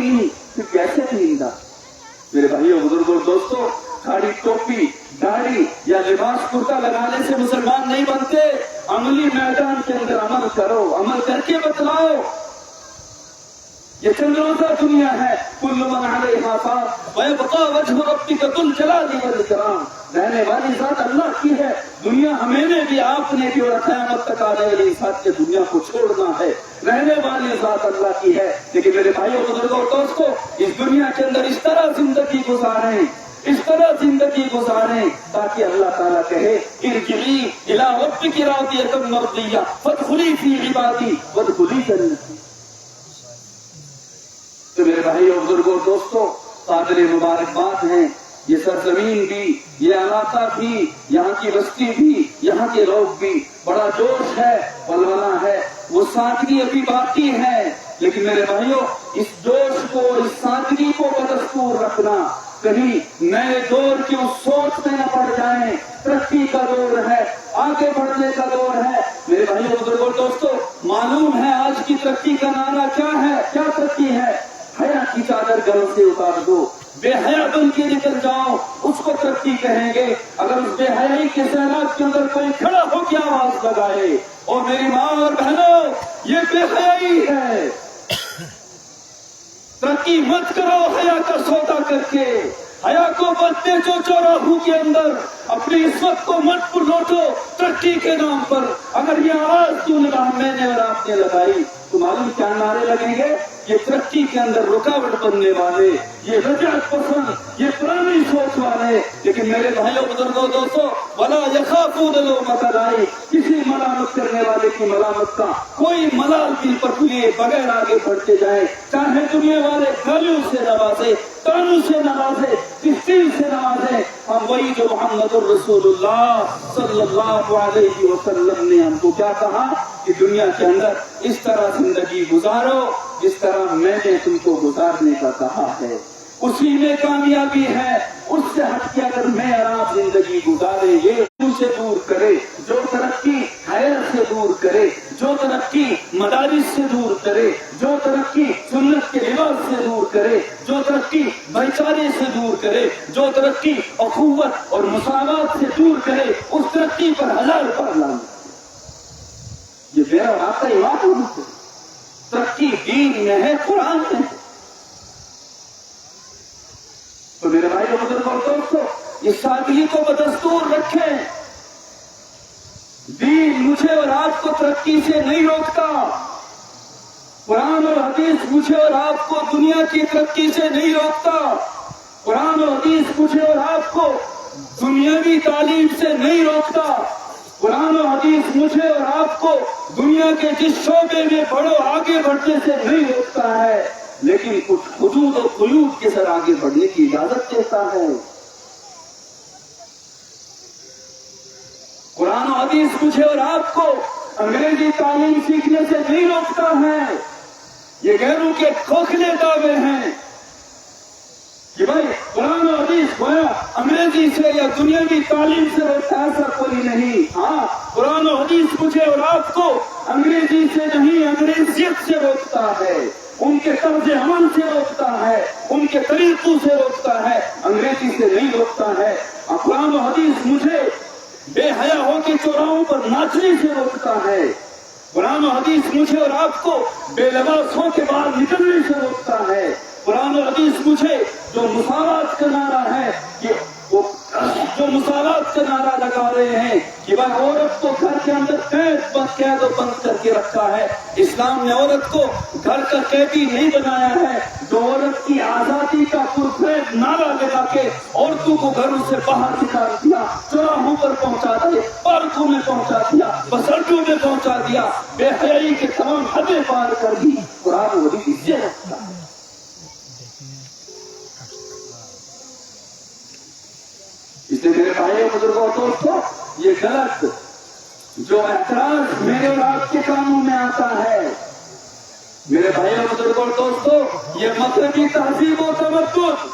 نہیں پھر کیسے جیندہ؟ میرے بھائیوں بزرگوں دوستوں، کھاڑی ٹوپی داڑھی یا لباس کرتا لگانے سے مسلمان نہیں بنتے. عملی میدان کے اندر عمل کرو، عمل کر کے بتلاؤ. یہ چند روزہ دنیا ہے. کل من علیہا فان ویبقى وجہ ربک ذو الجلال والاکرام. رہنے والی ذات اللہ کی ہے. دنیا ہمیں نے بھی، آپ نے بھی، اور قیامت تک آنے والی ذات کے دنیا کو چھوڑنا ہے. رہنے والی ذات اللہ کی ہے. لیکن میرے بھائیوں بزرگوں اور دوستوں، اس دنیا کے اندر اس طرح زندگی گزاریں، اس طرح زندگی گزاریں تاکہ اللہ تعالیٰ کہے ارجعی الی ربک راضیۃ مرضیہ فادخلی فی عبادی وادخلی جنتی. تو میرے بھائیوں بزرگوں دوستوں، قابل مبارکباد ہیں یہ سرزمین بھی، یہ علاقہ بھی، یہاں کی بستی بھی، یہاں کے لوگ بھی. بڑا جوش ہے، ولولہ ہے، وہ سادگی ابھی باقی ہے. لیکن میرے بھائیوں، اس جوش کو، اس سادگی کو بدستور رکھنا، کہیں نئے دور کی اس سوچ میں نہ پڑ جائیں. ترقی کا دور ہے، آگے بڑھنے کا دور ہے. میرے بھائیوں بزرگوں دوستوں، معلوم ہے آج کی ترقی کا نعرہ کیا ہے؟ کیا ترقی ہے؟ حیا کی چادر گھروں سے اتار دو، بے حیا بن کے نکل جاؤ، اس کو ترقی کہیں گے. اگر اس بے حیائی کے سیلاب کے اندر کوئی کھڑا ہو کے آواز لگائے، اور میری ماں اور بہنوں یہ بے حیائی ہے. ترقی مت کرو حیا کا سودا کر کے. حیا کو بچتے جو چوراہوں کے اندر اپنی عزت کو مت پر لوٹو ترقی کے نام پر. اگر یہ آواز کیوں لگا میں نے اور آپ نے لگائی تو معلوم کیا نعرے لگیں گے؟ یہ ترقی کے اندر رکاوٹ بننے والے، یہ رجعت پسند، یہ پرانی سوچ والے. لیکن میرے بھائیوں بزرگوں دوستوں، ولا یخافون لومۃ لائم، کسی ملامت کرنے والے کی ملامت کا کوئی ملال دل پر لیے بغیر آگے بڑھتے جائیں. چاہے دنیا والے گالیوں سے نوازے، تانوں سے نوازے، تشتیل سے نوازے، ہم وہی جو محمد الرسول اللہ صلی اللہ علیہ وسلم نے ہم کو کیا کہا کہ دنیا کے اندر اس طرح زندگی گزارو جس طرح میں نے تم کو گزارنے کا کہا ہے. اسی میں کامیابی ہے. اس سے ہٹ کے اگر میں اور آپ زندگی گزاریں گے، ان سے دور کرے جو ترقی خیر سے دور کرے، جو ترقی مدارس سے دور کرے، جو ترقی سنت کے لباس سے دور کرے، جو ترقی بھائی چارے سے دور کرے، جو ترقی اخوت اور مساوات سے دور کرے، اس ترقی پر 1000 پر لانا. یہ میرا واقعی بات ہے. ترقی دین میں ہے، قرآن میں ہے. تو میرے بھائی اور بزرگوں اور دوستوں، اس سادگی کو بدستور رکھیں. دین مجھے اور آپ کو ترقی سے نہیں روکتا. قرآن اور حدیث مجھے اور آپ کو دنیا کی ترقی سے نہیں روکتا. قرآن اور حدیث مجھے اور آپ کو دنیاوی تعلیم سے نہیں روکتا. قرآن و حدیث مجھے اور آپ کو دنیا کے جس شعبے میں بڑھو آگے بڑھنے سے نہیں روکتا ہے، لیکن کچھ حدود و قیود کے ساتھ آگے بڑھنے کی اجازت دیتا ہے. قرآن و حدیث مجھے اور آپ کو انگریزی تعلیم سیکھنے سے نہیں روکتا ہے. یہ غیروں کے کھوکھلے دعوے ہیں کہ بھائی قرآن و حدیث گویا انگریزی سے یا دنیاوی تعلیم سے روکتا ہے. ایسا کوئی نہیں. ہاں، قرآن و حدیث مجھے اور آپ کو انگریزی سے نہیں، انگریزیت سے روکتا ہے، ان کے طرز عمل سے روکتا ہے، ان کے طریقوں سے روکتا ہے، انگریزی سے نہیں روکتا ہے. قرآن و حدیث مجھے بے حیا ہو کے چوراہوں پر ناچنے سے روکتا ہے. قرآن و حدیث مجھے اور آپ کو بے لباس ہو کے باہر نکلنے سے روکتا ہے. قرآن و حدیث مجھے جو مساوات کا نعرہ ہے کہ وہ جو مساوات کا نعرہ لگا رہے ہیں کہ بھائی عورت کو گھر کے اندر قید و بند کر کے رکھا ہے. اسلام نے عورت کو گھر کا قیدی نہیں بنایا ہے. جو عورت کی آزادی کا پرفید نعرہ لگا کے عورتوں کو گھروں سے باہر نکال دیا، چوراہوں پر پہنچا دیا، پارکوں میں پہنچا دیا، بس اڈوں میں پہنچا دیا، بے حیائی کے تمام حدیں پار کر دی. قرآن و حدیث یہ رکھتا ہے. اس لیے میرے بھائیوں بزرگوں اور دوستوں، یہ غلط جو اعتراض میرے اور آپ کے کانوں میں آتا ہے، میرے بھائیوں بزرگوں اور دوستوں، یہ مغربی تہذیب و تمدن،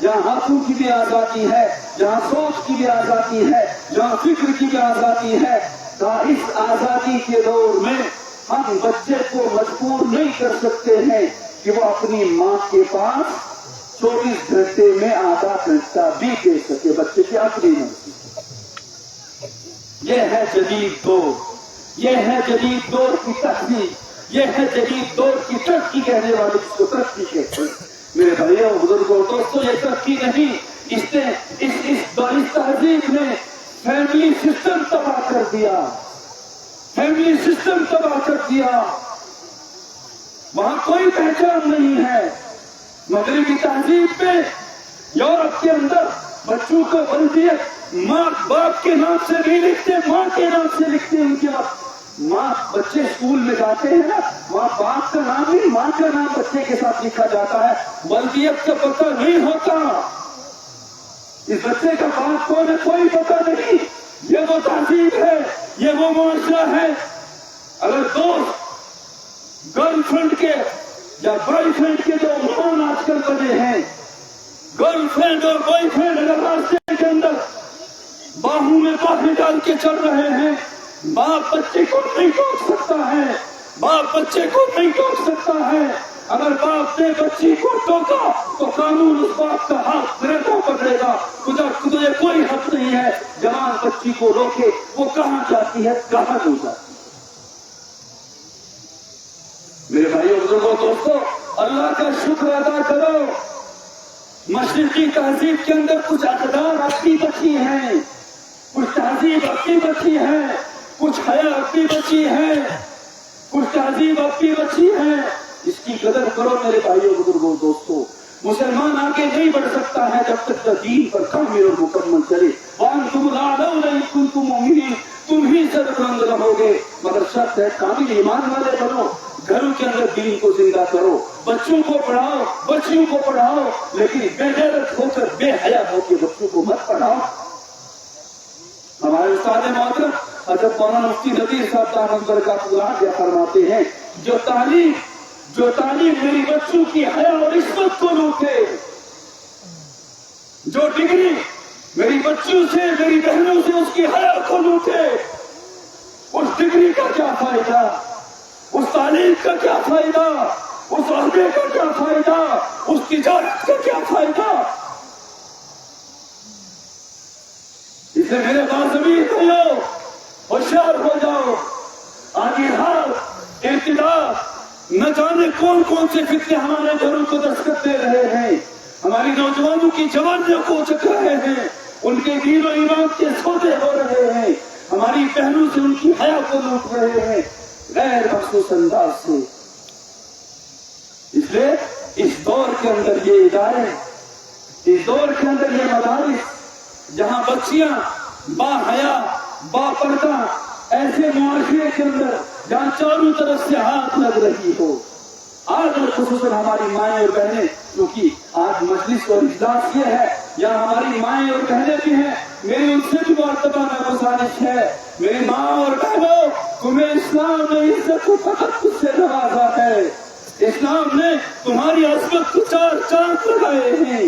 جہاں ہاتھوں کی بھی آزادی ہے، جہاں سوچ کی بھی آزادی ہے، جہاں فکر کی بھی آزادی ہے، اس آزادی کے دور میں ہم بچے کو مجبور نہیں کر سکتے ہیں کہ وہ اپنی ماں کے پاس 24 گھنٹے میں آدھا گھنٹہ بھی دے سکے، بچے کی اپنی مرضی۔ یہ ہے جدید دور، یہ ہے جدید دور کی تہذیب، یہ ہے جدید دور کی ترقی کہنے والے جس کو ترقی کہتے ہیں۔ میرے بھائیوں بزرگوں دوستوں، یہ ترقی نہیں، اس نے اس تہذیب نے فیملی سسٹم تباہ کر دیا، فیملی سسٹم تباہ کر دیا۔ وہاں کوئی پہچان نہیں ہے۔ مغربی تہذیب میں، یورپ کے اندر بچوں کو ولدیت ماں باپ کے نام سے نہیں لکھتے، ماں کے نام سے لکھتے ہیں۔ ان کے ماں بچے اسکول میں جاتے ہیں نا، وہاں باپ کا نام نہیں ماں کا نام بچے کے ساتھ لکھا جاتا ہے، ولدیت کا پتہ نہیں ہوتا، اس بچے کا باپ کون ہے کوئی پتہ نہیں۔ یہ وہ تہذیب ہے، یہ وہ معاشرہ ہے۔ اگر دوست گرل فرینڈ کے یا بوائے فرینڈ کے جو عنوان آج کل بنے ہیں، گرل فرینڈ اور بوائے فرینڈ اگر راستے کے اندر باہوں میں باہیں ڈال کے چل رہے ہیں، باپ بچے کو نہیں ٹوک سکتا ہے، باپ بچے کو نہیں ٹوک سکتا ہے۔ اگر باپ نے بچی کو ٹوکا تو قانون اس باپ کا ہاتھ گرفتا پکڑے گا۔ خدا کوئی حق نہیں ہے جوان بچی کو روکے، وہ کہاں جاتی ہے کہاں نہیں جاتی۔ میرے بھائیوں بزرگوں دوستوں، اللہ کا شکر ادا کرو، مشرقی تہذیب کے اندر کچھ اقدار اپنی بچی ہیں، کچھ تہذیب اپنی بچی ہے، کچھ حیا اپنی بچی ہے، کچھ تہذیب اپنی بچی ہے۔ اس کی قدر کرو میرے بھائیوں بزرگوں دوستوں۔ مسلمان آگے نہیں بڑھ سکتا ہے جب تک کہ دین پر کامل اور مکمل چلے۔ وَأَنْتُمُ الْأَعْلَوْنَ إِن كُنتُم مُؤْمِنِينَ، تم ہی سربلند رہو گے، مگر شرط ہے کامل ایمان والے بنو۔ گھروں کے اندر دین کو زندہ کرو، بچوں کو پڑھاؤ، بچیوں کو پڑھاؤ، لیکن بے غیرت ہو کر بے حیا ہو کے بچوں کو مت پڑھاؤ۔ ہمارے استاد محترم حضرت مولانا مفتی نذیر صاحب دامت برکاتہ اللہ فرماتے ہیں، جو تعلیم میری بچوں کی حیا اور عصمت کو روکے، جو ڈگری میری بچوں سے میری بہنوں سے اس کی حیا کو روکے، اس ڈگری کا کیا فائدہ، اس تعلیم کا کیا فائدہ، اس عہدے کا کیا فائدہ، اس تجارت کا کیا فائدہ۔ اسے میرے باضمیر بھائیو ہوشیار ہو جاؤ، آگے ہاتھ ارتداد نہ جانے کون کون سے فتنے ہمارے گھروں کو دستک دے رہے ہیں، ہماری نوجوانوں کی جوانیوں کو چک رہے ہیں، ان کے دین و ایمان کے سودے ہو رہے ہیں، ہماری بہنوں سے ان کی حیا کو لوٹ رہے ہیں غیر مخصوص انداز سے۔ اس لیے اس دور کے اندر یہ ادارے، اس دور کے اندر یہ مدارس جہاں بچیاں با حیا با پردہ ایسے معاشرے کے اندر جہاں چاروں طرف سے ہاتھ لگ رہی ہو، آج اور خصوصاً ہماری مائیں اور بہنیں، کیونکہ آج مجلس اور اجلاس یہ ہے یہاں ہماری مائیں اور بہنیں بھی ہیں، میری ان سے بھی مرتبہ گزارش ہے، میری ماں اور بہنوں، تمہیں اسلام نے عزت و فخر سے نوازا ہے، اسلام نے تمہاری عظمت کو چار چاند لگائے ہیں،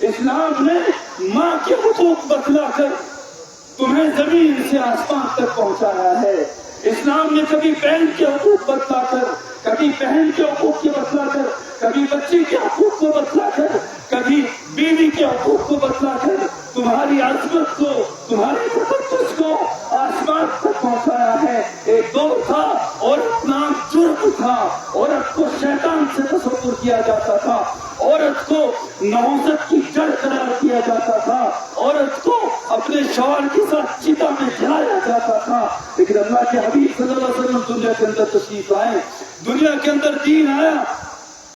اسلام نے ماں کے حقوق بتلا کر تمہیں زمین سے آسمان تک پہنچایا ہے، اسلام نے کبھی بہن کے حقوق بتلا کر، کبھی بہن کے حقوق کو بتلا کر، کبھی بچی کے حقوق کو بتلا کر، کبھی بیوی کے حقوق کو بتلا کر تمہاری عظمت کو، تمہاری تقدس کو آسمان تک پہنچایا ہے۔ ایک دور تھا عورت نام جرم تھا، عورت کو شیطان سے تصور کیا جاتا تھا، عورت کو نحوست کی جڑ قرار دیا جاتا تھا، عورت کو اپنے شوہر کے ساتھ چتا میں جلایا جاتا تھا، لیکن اللہ کے حبیب صلی اللہ علیہ وسلم دنیا کے اندر تشریف لائے، دنیا کے اندر دین آیا،